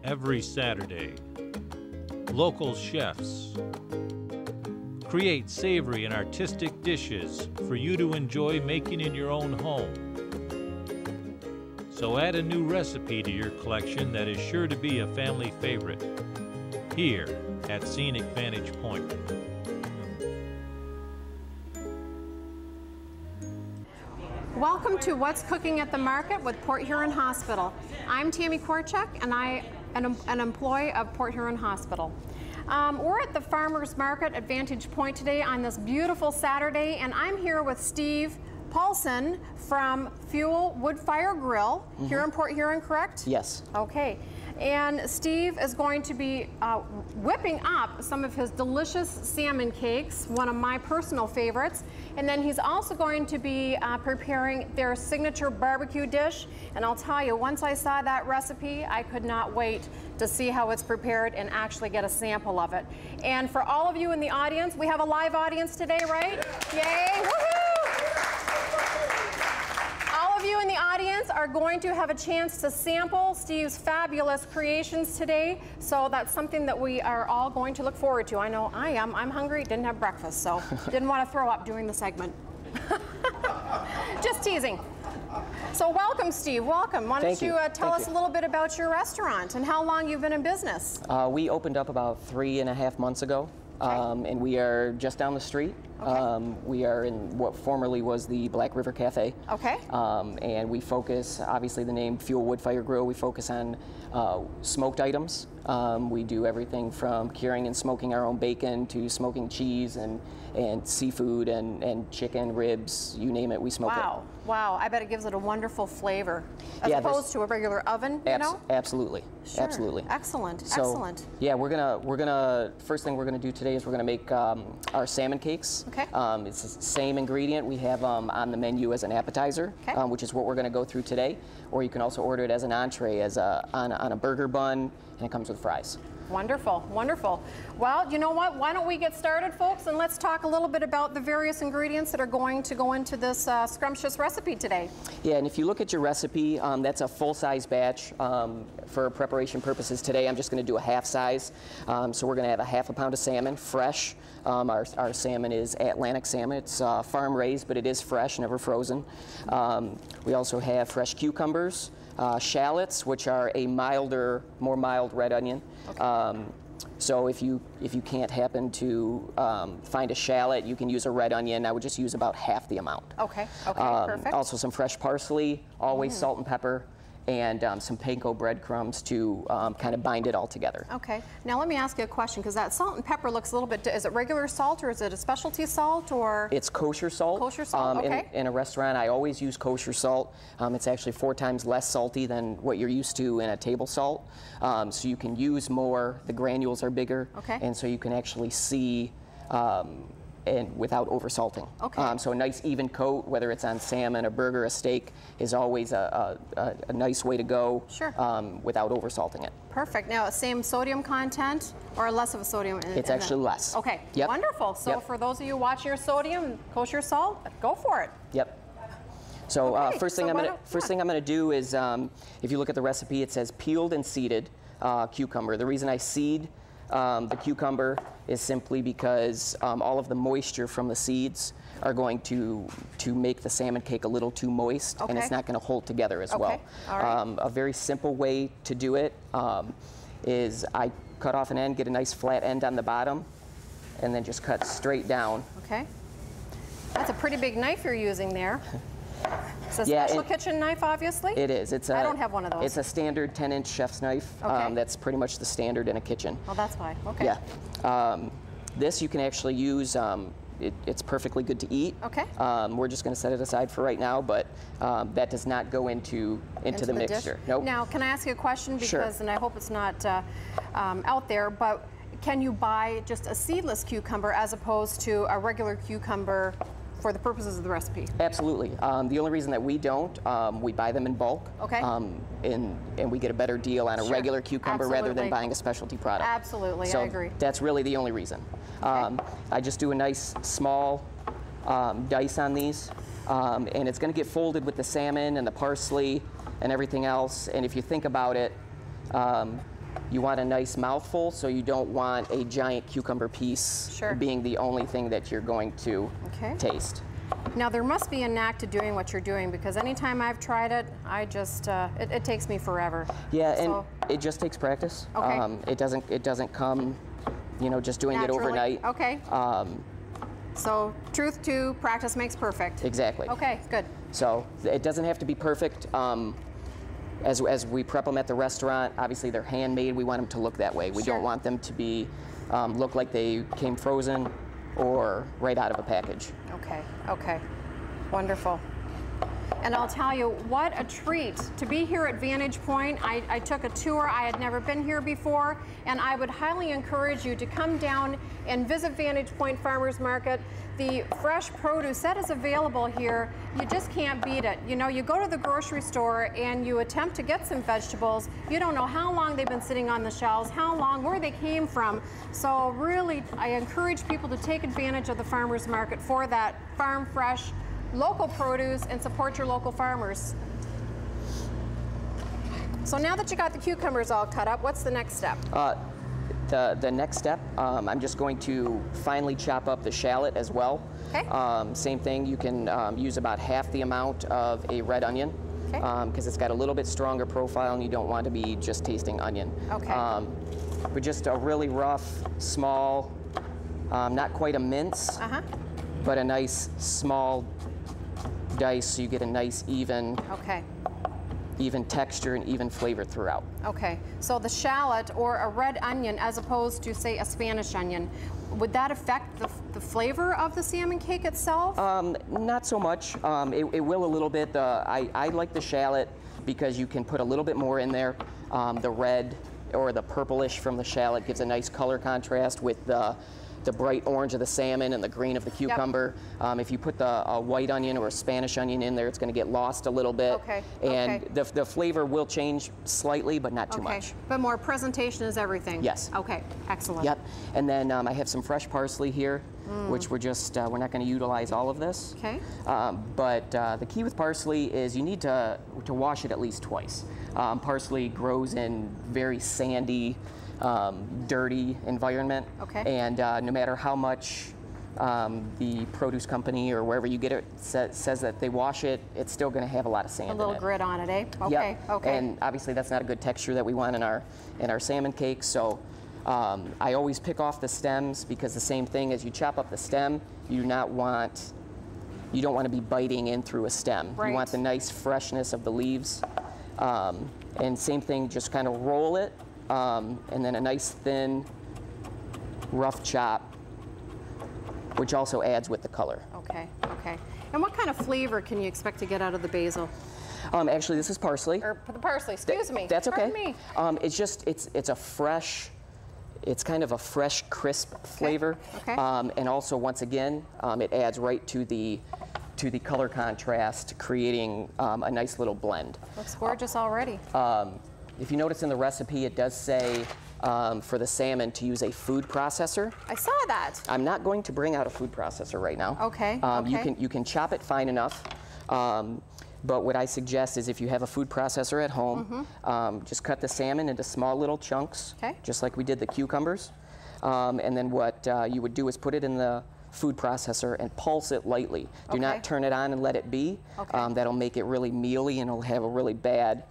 every Saturday. Local chefs create savory and artistic dishes for you to enjoy making in your own home. So add a new recipe to your collection that is sure to be a family favorite here at Scenic Vantage Point. Welcome to What's Cooking at the Market with Port Huron Hospital. I'm Tammy Korchak, and I am an employee of Port Huron Hospital. We're at the Farmers Market at Vantage Point today on this beautiful Saturday, and I'm here with Steve Paulson from Fuel Woodfire Grill here in Port Huron, correct? Yes. Okay. And Steve is going to be whipping up some of his delicious salmon cakes, one of my personal favorites. And then he's also going to be preparing their signature barbecue dish. And I'll tell you, once I saw that recipe, I could not wait to see how it's prepared and actually get a sample of it. And for all of you in the audience, we have a live audience today, right? Yay! Woohoo! All of you in the audience are going to have a chance to sample Steve's fabulous creations today, so that's something that we are all going to look forward to. I know I am. I'm hungry, didn't have breakfast, so didn't want to throw up during the segment. Just teasing. So welcome, Steve, welcome. Why don't you tell us a little bit about your restaurant and how long you've been in business? We opened up about 3.5 months ago. And we are just down the street. We are in what formerly was the Black River Cafe. Okay. And we focus, obviously the name Fuel Woodfire Grill, we focus on smoked items. We do everything from curing and smoking our own bacon to smoking cheese and seafood and chicken, ribs, you name it, we smoke it. Wow, I bet it gives it a wonderful flavor as opposed to a regular oven, you know? Absolutely, sure. Absolutely. Excellent, so, excellent. Yeah, first thing we're gonna do today is we're gonna make our salmon cakes. Okay. It's the same ingredient we have on the menu as an appetizer, which is what we're gonna go through today. Or you can also order it as an entree, on a burger bun, and it comes with fries. Wonderful, wonderful. Well, you know what? Why don't we get started, folks, and let's talk a little bit about the various ingredients that are going to go into this scrumptious recipe today. Yeah, and if you look at your recipe, that's a full-size batch. For preparation purposes today, I'm just going to do a half size. So we're going to have a ½ pound of salmon, fresh. Our salmon is Atlantic salmon. It's farm raised, but it is fresh, never frozen. We also have fresh cucumbers. Shallots, which are a more mild red onion. Okay. So if you can't happen to find a shallot, you can use a red onion. I would just use about half the amount. Okay, perfect. Also some fresh parsley, always salt and pepper, and some panko breadcrumbs to kind of bind it all together. Okay. Now let me ask you a question, because that salt and pepper looks a little bit, is it regular salt or is it a specialty salt or? It's kosher salt. Kosher salt, okay. In a restaurant, I always use kosher salt. It's actually 4 times less salty than what you're used to in a table salt. So you can use more, the granules are bigger, and so you can actually see and without oversalting. Okay. So a nice even coat, whether it's on salmon, a burger, a steak, is always a nice way to go. Sure. Without oversalting it. Perfect. Now, same sodium content or less of a sodium? It's actually less. Okay. Yep. Wonderful. So for those of you watching your sodium, kosher salt, go for it. Yep. So first thing I'm gonna do is, if you look at the recipe, it says peeled and seeded cucumber. The reason I seed the cucumber is simply because all of the moisture from the seeds are going to make the salmon cake a little too moist, and it's not going to hold together as well. All right. A very simple way to do it is I cut off an end, get a nice flat end on the bottom, and then just cut straight down. Okay. That's a pretty big knife you're using there. It's a special kitchen knife, obviously? It is. I don't have one of those. It's a standard 10-inch chef's knife. That's pretty much the standard in a kitchen. Oh, that's fine. Okay. Yeah. This you can actually use, it's perfectly good to eat. Okay. We're just going to set it aside for right now, but that does not go into the mixture. Nope. Now, can I ask you a question? Because, sure. And I hope it's not out there, but can you buy just a seedless cucumber as opposed to a regular cucumber for the purposes of the recipe? Absolutely. The only reason that we don't, we buy them in bulk. Okay. And we get a better deal on a regular cucumber rather than buying a specialty product. Absolutely, so I agree. That's really the only reason. Okay. I just do a nice small dice on these, and it's going to get folded with the salmon and the parsley and everything else. And if you think about it, You want a nice mouthful, so you don't want a giant cucumber piece being the only thing that you're going to taste. Now there must be a knack to doing what you're doing, because anytime I've tried it, I just it takes me forever. Yeah, and it just takes practice. Okay. It doesn't come, you know, just doing Naturally. it overnight. Okay. So truth to practice makes perfect. Exactly. Okay, good. So it doesn't have to be perfect. As we prep them at the restaurant, obviously they're handmade. We want them to look that way. We don't want them to be look like they came frozen or right out of a package. Okay, okay, wonderful. And I'll tell you, what a treat to be here at Vantage Point. I took a tour. I had never been here before, and I would highly encourage you to come down and visit Vantage Point Farmers Market. The fresh produce that is available here, you just can't beat it. You know, you go to the grocery store and you attempt to get some vegetables. You don't know how long they've been sitting on the shelves, how long, where they came from. So really, I encourage people to take advantage of the farmers market for that farm fresh, local produce, and support your local farmers. So now that you got the cucumbers all cut up, what's the next step? The next step, I'm just going to finely chop up the shallot as well. Okay. Same thing, you can use about half the amount of a red onion, because it's got a little bit stronger profile and you don't want to be just tasting onion. Okay. But just a really rough, small, not quite a mince, but a nice small dice, so you get a nice even texture and even flavor throughout. Okay, so the shallot or a red onion as opposed to, say, a Spanish onion, would that affect the flavor of the salmon cake itself? Not so much. It will a little bit. I like the shallot because you can put a little bit more in there. The red or the purplish from the shallot gives a nice color contrast with the bright orange of the salmon and the green of the cucumber. If you put a white onion or a Spanish onion in there, it's going to get lost a little bit. And the flavor will change slightly, but not too much. But more presentation is everything. Yes. Okay, excellent. Yep. And then I have some fresh parsley here, which we're not going to utilize all of this. Okay. But the key with parsley is you need to wash it at least twice. Parsley grows in very sandy, dirty environment, and no matter how much the produce company or wherever you get it says that they wash it, it's still going to have a lot of sand in it. A little grit on it, eh? Okay, yep. okay. And obviously that's not a good texture that we want in our salmon cakes, so I always pick off the stems, because the same thing as you chop up the stem, you don't want to be biting in through a stem. Right. You want the nice freshness of the leaves. And same thing, just kind of roll it, and then a nice thin, rough chop, which also adds with the color. Okay, okay. And what kind of flavor can you expect to get out of the basil? Actually, this is parsley. Or the parsley, excuse me. That's okay. Pardon me. It's a fresh, it's kind of a fresh, crisp flavor. Okay. And also, once again, it adds right to the color contrast, creating a nice little blend. Looks gorgeous already. If you notice in the recipe, it does say for the salmon to use a food processor. I saw that. I'm not going to bring out a food processor right now. Okay. You can chop it fine enough. But what I suggest is if you have a food processor at home, just cut the salmon into small little chunks, just like we did the cucumbers. And then what you would do is put it in the food processor and pulse it lightly. Do not turn it on and let it be. That'll make it really mealy and it'll have a really bad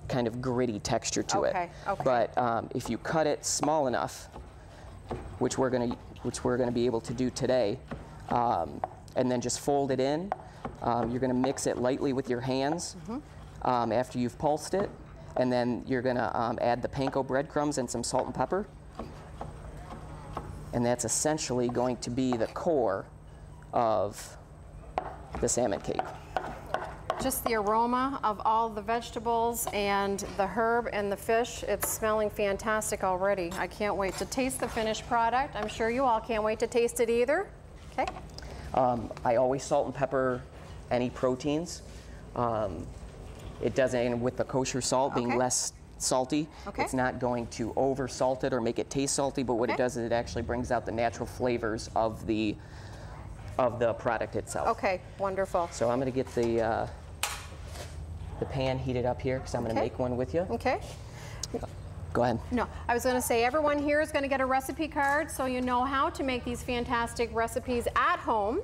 kind of gritty texture to it. But if you cut it small enough, which we're gonna be able to do today, and then just fold it in, you're gonna mix it lightly with your hands after you've pulsed it, and then you're gonna add the panko breadcrumbs and some salt and pepper, and that's essentially going to be the core of the salmon cake. Just the aroma of all the vegetables and the herb and the fish, it's smelling fantastic already. I can't wait to taste the finished product. I'm sure you all can't wait to taste it either. Okay. I always salt and pepper any proteins. It doesn't, and with the kosher salt being less salty, it's not going to over salt it or make it taste salty, but what it does is it actually brings out the natural flavors of the product itself. Okay, wonderful. So I'm going to get the pan heated up here because I'm going to make one with you. Okay. Go ahead. No, I was going to say everyone here is going to get a recipe card so you know how to make these fantastic recipes at home.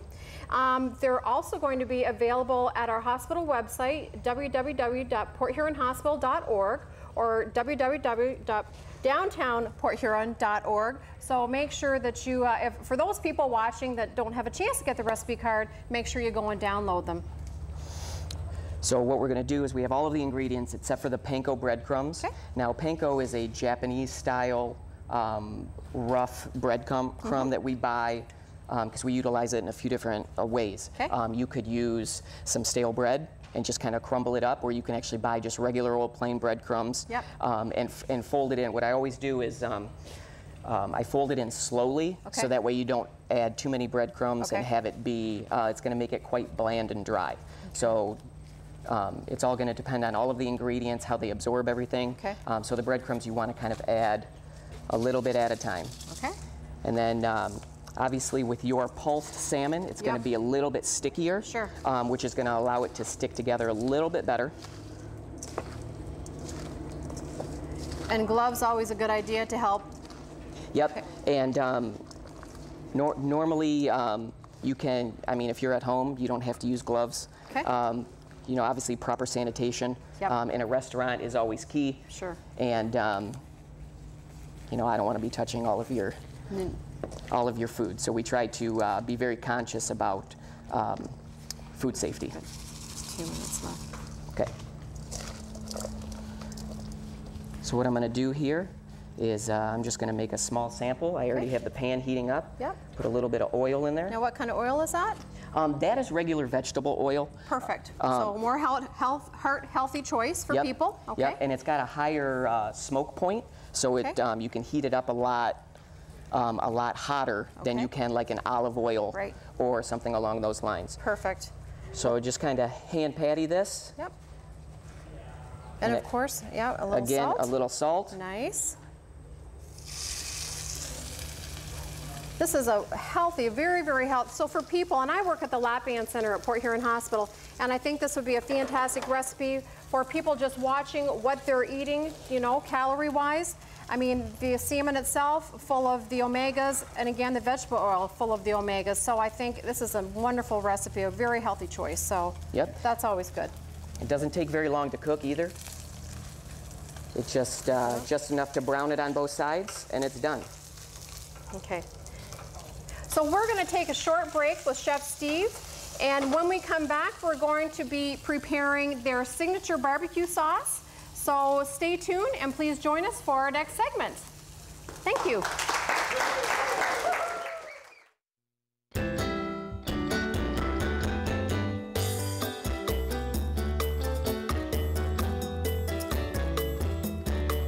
They're also going to be available at our hospital website, www.porthuronhospital.org or www.downtownporthuron.org. So make sure that you, for those people watching that don't have a chance to get the recipe card, make sure you go and download them. So what we're going to do is we have all of the ingredients except for the panko breadcrumbs. Okay. Now panko is a Japanese style rough breadcrumb that we buy because we utilize it in a few different ways. Okay. You could use some stale bread and just kind of crumble it up, or you can actually buy just regular old plain breadcrumbs. Yep. And fold it in. What I always do is I fold it in slowly, so that way you don't add too many breadcrumbs and have it be, it's going to make it quite bland and dry. Okay. So it's all going to depend on all of the ingredients, how they absorb everything. Okay. So the breadcrumbs you want to kind of add a little bit at a time. Okay. And then obviously with your pulsed salmon, it's going to be a little bit stickier. Sure. Which is going to allow it to stick together a little bit better. And gloves always a good idea to help. Yep. Okay. And normally you can, I mean, if you're at home, you don't have to use gloves. Okay. You know, obviously proper sanitation in a restaurant is always key. Sure. And you know, I don't want to be touching all of your food, so we try to be very conscious about food safety. Good. Just 2 minutes left. Okay. So what I'm going to do here is I'm just going to make a small sample. I already have the pan heating up. Yep. Put a little bit of oil in there. Now what kind of oil is that? That is regular vegetable oil. Perfect. So more healthy choice for people. Okay. Yep. And it's got a higher smoke point, so it you can heat it up a lot hotter than you can like an olive oil or something along those lines. Perfect. So just kind of hand patty this. Yep. And of course, a little salt. Again, a little salt. Nice. This is a healthy, very, very healthy. So for people, and I work at the Lap Band Center at Port Huron Hospital, and I think this would be a fantastic recipe for people just watching what they're eating, you know, calorie-wise. I mean, the salmon itself, full of the omegas, and again, the vegetable oil, full of the omegas. So I think this is a wonderful recipe, a very healthy choice. So that's always good. It doesn't take very long to cook either. It's just enough to brown it on both sides, and it's done. Okay. So we're going to take a short break with Chef Steve, and when we come back, we're going to be preparing their signature barbecue sauce. So stay tuned, and please join us for our next segment. Thank you.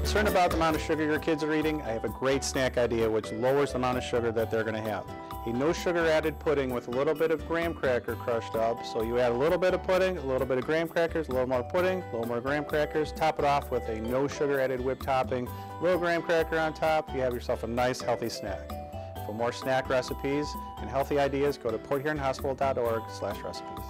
Concerned about the amount of sugar your kids are eating? I have a great snack idea which lowers the amount of sugar that they're going to have. A no sugar added pudding with a little bit of graham cracker crushed up. So you add a little bit of pudding, a little bit of graham crackers, a little more pudding, a little more graham crackers, top it off with a no sugar added whipped topping, a little graham cracker on top. You have yourself a nice healthy snack. For more snack recipes and healthy ideas, go to porthuronhospital.org/recipes.